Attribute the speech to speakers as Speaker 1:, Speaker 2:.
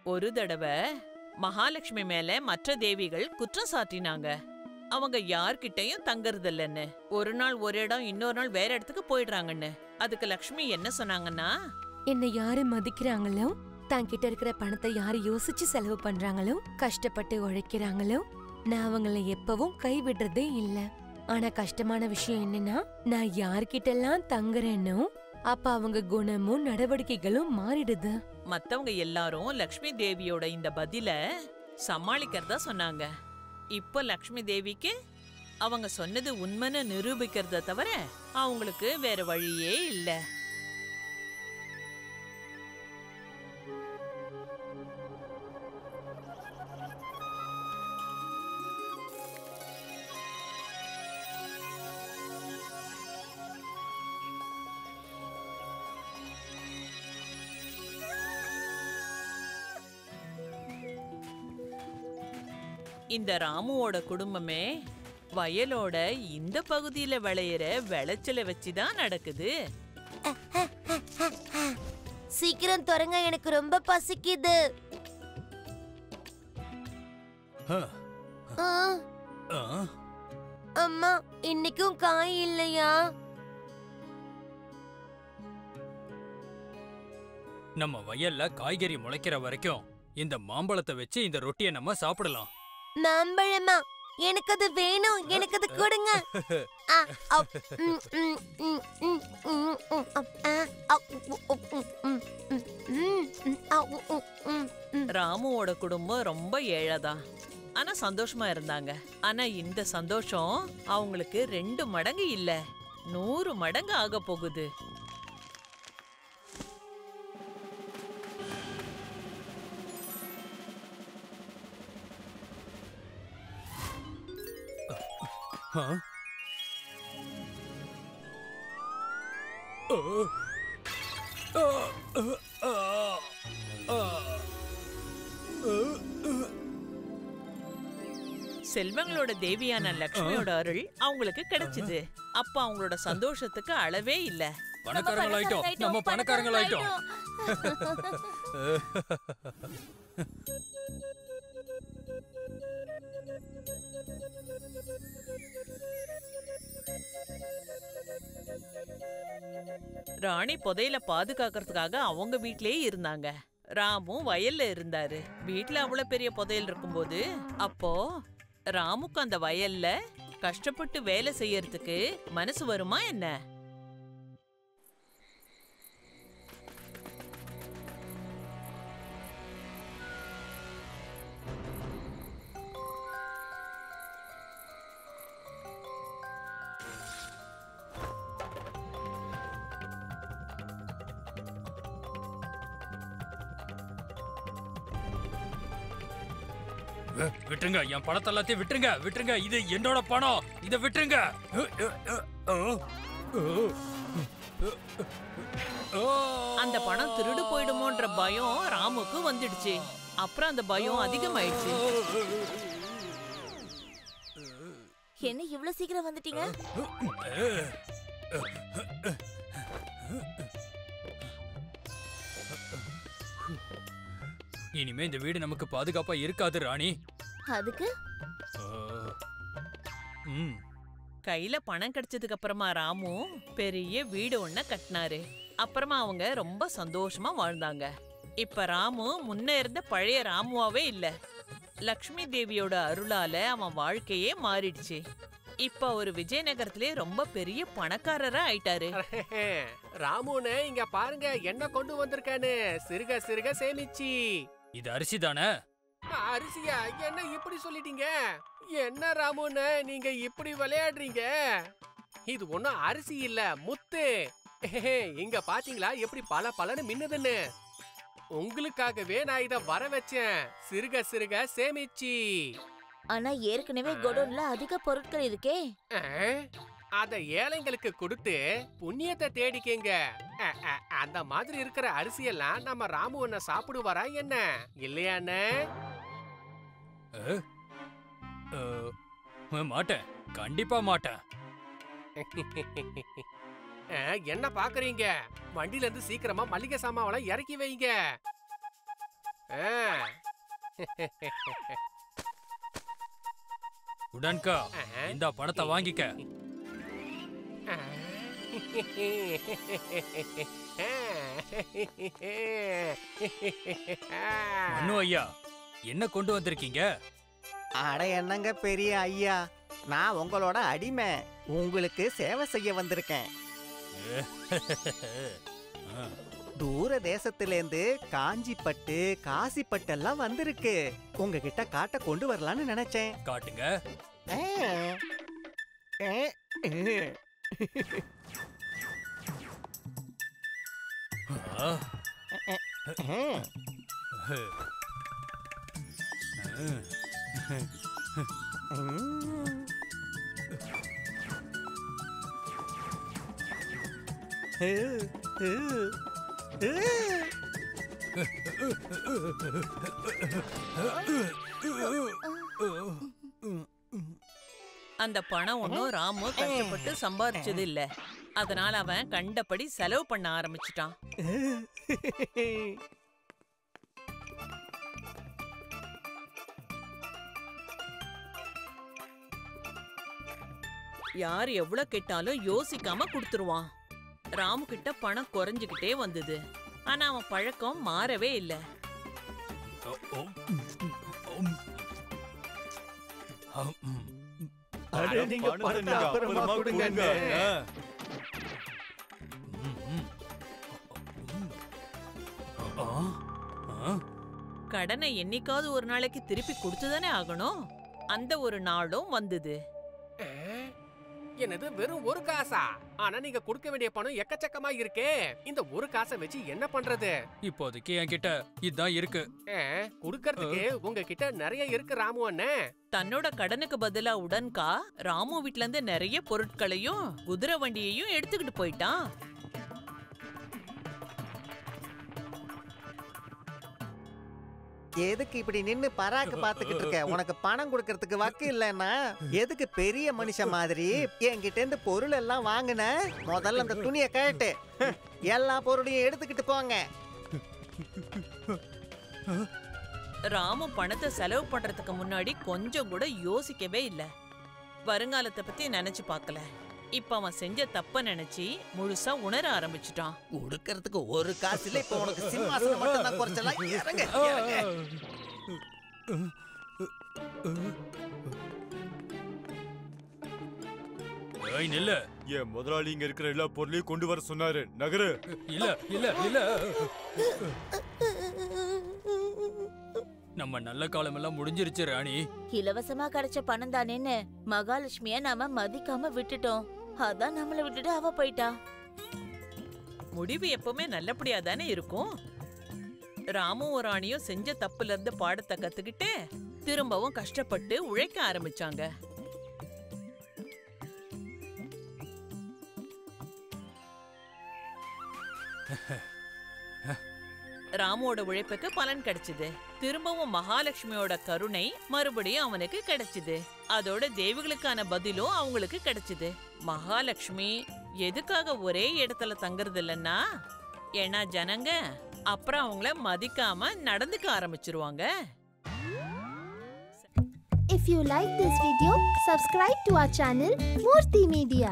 Speaker 1: ஒரு தடவை மகாலட்சுமி மேல மற்ற தேவிகள் குற்றம் சாட்டினாங்க. அவங்க யார்கிட்டயும் தங்கறதில்லன்னு, ஒரு நாள் ஒரு இடம், இன்னொரு நாள் வேற இடத்துக்கு போயிடுறாங்கன்னு. அதுக்கு லக்ஷ்மி என்ன சொன்னாங்கன்னா,
Speaker 2: என்ன யாரு மதிக்கிறாங்களோ, தன்கிட்ட இருக்கிற பணத்தை யாரு யோசிச்சு செலவு பண்றாங்களோ, கஷ்டப்பட்டு உழைக்கிறாங்களோ, நான் அவங்கள எப்பவும் கைவிடுறதே இல்ல. ஆனா கஷ்டமான விஷயம் என்னன்னா, நான் யார்கிட்ட எல்லாம் தங்குறேனோ அப்ப அவங்க குணமும் நடவடிக்கைகளும் மாறிடுது.
Speaker 1: மத்தவங்க எல்லாரும் லக்ஷ்மி தேவியோட இந்த பதில சமாளிக்கிறதா சொன்னாங்க. இப்ப லக்ஷ்மி தேவிக்கு அவங்க சொன்னது உண்மைன்னு நிரூபிக்கிறத தவிர அவங்களுக்கு வேற வழியே இல்ல. இந்த ராமுவோட குடும்பமே வயலோட இந்த பகுதியில விளையிற விளைச்சலை வச்சுதான் நடக்குது.
Speaker 2: சீக்கிரம் தொடங்க, எனக்கு ரொம்ப பசிக்குது. அம்மா, இன்னைக்கும் காய் இல்லையா?
Speaker 3: நம்ம வயல்ல காய்கறி முளைக்கிற வரைக்கும் இந்த மாம்பழத்தை வச்சு இந்த ரொட்டியை நம்ம சாப்பிடலாம்.
Speaker 2: மாம்பழமா? எனக்கு அது வேணும், எனக்கு அது கொடுங்க.
Speaker 1: ராமுவோட குடும்பம் ரொம்ப ஏழைதான், ஆனா சந்தோஷமா இருந்தாங்க. ஆனா இந்த சந்தோஷம் அவங்களுக்கு 2 மடங்கு இல்ல, 100 மடங்கு ஆக போகுது. செல்வங்களோட தேவியான லக்ஷ்மியோட அருள் அவங்களுக்கு கிடைச்சது. அப்ப அவங்களோட சந்தோஷத்துக்கு அளவே இல்ல.
Speaker 3: பணக்காரங்களாயிட்டோம், நம்ம பணக்காரங்களாயிட்டோம்.
Speaker 1: ராணி புதையல பாதுகாக்கிறதுக்காக அவங்க வீட்லயே இருந்தாங்க. ராமும் வயல்ல இருந்தாரு. வீட்ல அவ்வளவு பெரிய புதையல் இருக்கும்போது அப்போ ராமுக்கு அந்த வயல்ல கஷ்டப்பட்டு வேலை செய்யறதுக்கு மனசு வருமா என்ன?
Speaker 3: விட்டுருங்க, என் பணத்தை எல்லாத்தையும் விட்டுருங்க, விட்டுருங்க. இது என்னோட பணம், இதை விட்டுருங்க.
Speaker 1: அந்த பணம் திருடு போயிடுமோன்ற பயம் ராமுக்கு வந்துடுச்சு. அப்புறம் அந்த பயம் அதிகமாயிடுச்சு.
Speaker 2: என்ன இவ்வளவு சீக்கிரம் வந்துட்டீங்க?
Speaker 3: இனிமே இந்த வீடு நமக்கு பாதுகாப்பா இருக்காது ராணி.
Speaker 2: அதுக்கு
Speaker 1: கையில பணம் கிடைச்சதுக்கு அப்புறமா ராமு பெரிய வீடு ஒண்ண கட்டினாரு. அப்புறமா அவங்க ரொம்ப சந்தோஷமா வாழ்ந்தாங்க. இப்ப ராமு முன்ன இருந்த பழைய ராமுவாவே இல்ல. லக்ஷ்மி தேவியோட அருளால அவன் வாழ்க்கையே மாறிடுச்சு. இப்ப ஒரு விஜயநகரத்திலே ரொம்ப பெரிய பணக்காரரா ஆயிட்டாரு.
Speaker 4: ராமுன்னு இங்க பாருங்க என்ன கொண்டு வந்திருக்கானு. சிறுக சிறுக சேமிச்சு.
Speaker 3: இது அரிசி தானே?
Speaker 4: அரிசியா? என்ன இப்படி சொல்லிட்டீங்க? என்ன ராமுன்னு நீங்க இப்படி விளையாடுறீங்க? இது ஒண்ணும் அரிசி இல்ல, முத்து. இங்க பாத்தீங்களா எப்படி பல பலன்னு மின்னுதுன்னு? உங்களுக்காகவே நான் இத வர வச்சேன். சிறுக சிறுக சேமிச்சு.
Speaker 2: ஆனா ஏற்கனவே கோடவுன்ல அதிக பொருட்கள் இருக்கே.
Speaker 4: அத ஏழைங்களுக்கு கொடுத்து புண்ணியத்தை தேடிக்கங்க. அந்த மாதிரி இருக்கிற அரிசியெல்லாம் நம்ம ராமு அண்ணா சாப்பிடுவாரா என்ன? இல்லையாண்ணே?
Speaker 3: மாட்டேன், கண்டிப்பா மாட்டேன்.
Speaker 4: என்ன பாக்குறீங்க? வண்டில இருந்து சீக்கிரமா மளிகை சாமான் இறக்கி வைங்க.
Speaker 3: உடன்கா இந்த பணத்தை வாங்கிக்க. மனு ஐயா, என்ன கொண்டு வந்திருக்கீங்க?
Speaker 5: அட என்னங்க பெரிய ஐயா, நான் உங்களோட அடிமை, உங்களுக்கு சேவை செய்ய வந்திருக்கேன். தூர தேசத்திலேந்து காஞ்சிப்பட்டு காசிப்பட்டு எல்லாம் வந்திருக்கு. உங்ககிட்ட காட்ட கொண்டு வரலான்னு நினைச்சேன்.
Speaker 3: காட்டுங்க.
Speaker 1: அந்த பணம் ஒன்னும் ராமு கஷ்டப்பட்டு சம்பாதிச்சது இல்ல. அதனால அவன் கண்டபடி செலவு பண்ண ஆரம்பிச்சிட்டான். யார் எவ்வளவு கேட்டாலும் யோசிக்காம கொடுத்துருவான். ராமு கிட்ட பணம் குறைஞ்சுகிட்டே வந்தது. ஆனா அவன் பழக்கம் மாறவே இல்ல. கடனை என்னைக்காவது ஒரு நாளைக்கு திருப்பி கொடுத்துதானே ஆகணும். அந்த ஒரு நாளும் வந்தது.
Speaker 4: என்னது வெறும் ஒரு காசா? ஆனா நீங்க கொடுக்க வேண்டிய பணம் எக்கச்சக்கமா இருக்கே. இந்த ஒரு காசை வச்சு என்ன பண்றது?
Speaker 3: இப்போதைக்கு என்கிட்ட இதான் இருக்கு.
Speaker 4: குடுக்கறதுக்கு உங்ககிட்ட நிறைய இருக்கு ராமு அண்ணே.
Speaker 1: தன்னோட கடனுக்கு பதிலா உடன்கா ராமு வீட்ல இருந்து நிறைய பொருட்களையும் குதிரை வண்டியையும் எடுத்துக்கிட்டு போயிட்டான்.
Speaker 5: எதுக்கு இப்படி நின்னு பராக்கு பாத்துக்கிட்டு இருக்க? உனக்கு பணம் கொடுக்கறதுக்கு வக்கு இல்லன்னா எதுக்கு பெரிய மனுஷன் மாதிரி என்கிட்ட இருந்து பொருள் எல்லாம் வாங்கின? முதல்ல அந்த துணியை கேட்டு எல்லா பொருளையும் எடுத்துக்கிட்டு போங்க.
Speaker 1: ராமு பணத்தை செலவு பண்றதுக்கு முன்னாடி கொஞ்சம் கூட யோசிக்கவே இல்ல. வருங்காலத்தை பத்தி நினைச்சு பார்க்கல. இப்ப அவன் செஞ்ச தப்ப நினைச்சு முழுசா உணர ஆரம்பிச்சுட்டான்.
Speaker 5: கொடுக்கறதுக்கு ஒரு காசு இல்ல. இப்ப உனக்கு சிம்மாசனம் மட்டும் தான் குறைச்சலாம். இறங்க, இறங்க.
Speaker 3: ஏய் நில்ல.
Speaker 6: என் முதலாளி இங்க இருக்கிற எல்லா பொருளையும் கொண்டு வர சொன்னாரு. நகரு.
Speaker 3: இல்ல இல்ல இல்ல. நம்ம நல்ல காலம் எல்லாம் முடிஞ்சிருச்சு ராணி.
Speaker 7: இலவசமா கிடைச்ச பணம் தானேன்னு மகாலட்சுமிய நாம மதிக்காம விட்டுட்டோம். அதான் நம்மள விட்டுட்டு அவ போயிட்டா.
Speaker 1: முடிவு எப்பவுமே நல்லபடியா தானே இருக்கும். ராமும் ராணியும் செஞ்ச தப்புல இருந்து பாடத்தை கத்துக்கிட்டு திரும்பவும் கஷ்டப்பட்டு உழைக்க ஆரம்பிச்சாங்க. ராமுவோட உழைப்புக்கு பலன் கிடைச்சது. திரும்பவும் மகாலட்சுமியோட கருணை மறுபடியும் அவனுக்கு கிடைச்சது. அதோட தேவிகளுக்கான பதிலும் அவங்களுக்கு கிடைச்சது. மகாலட்சுமி எதுக்காக ஒரே இடத்துல தங்குறது இல்லைன்னா, ஏன்னா ஜனங்க அப்புறம் அவங்கள மதிக்காம நடந்துக்க ஆரம்பிச்சிருவாங்க.
Speaker 8: If you like this video, subscribe to our channel Murthy Media.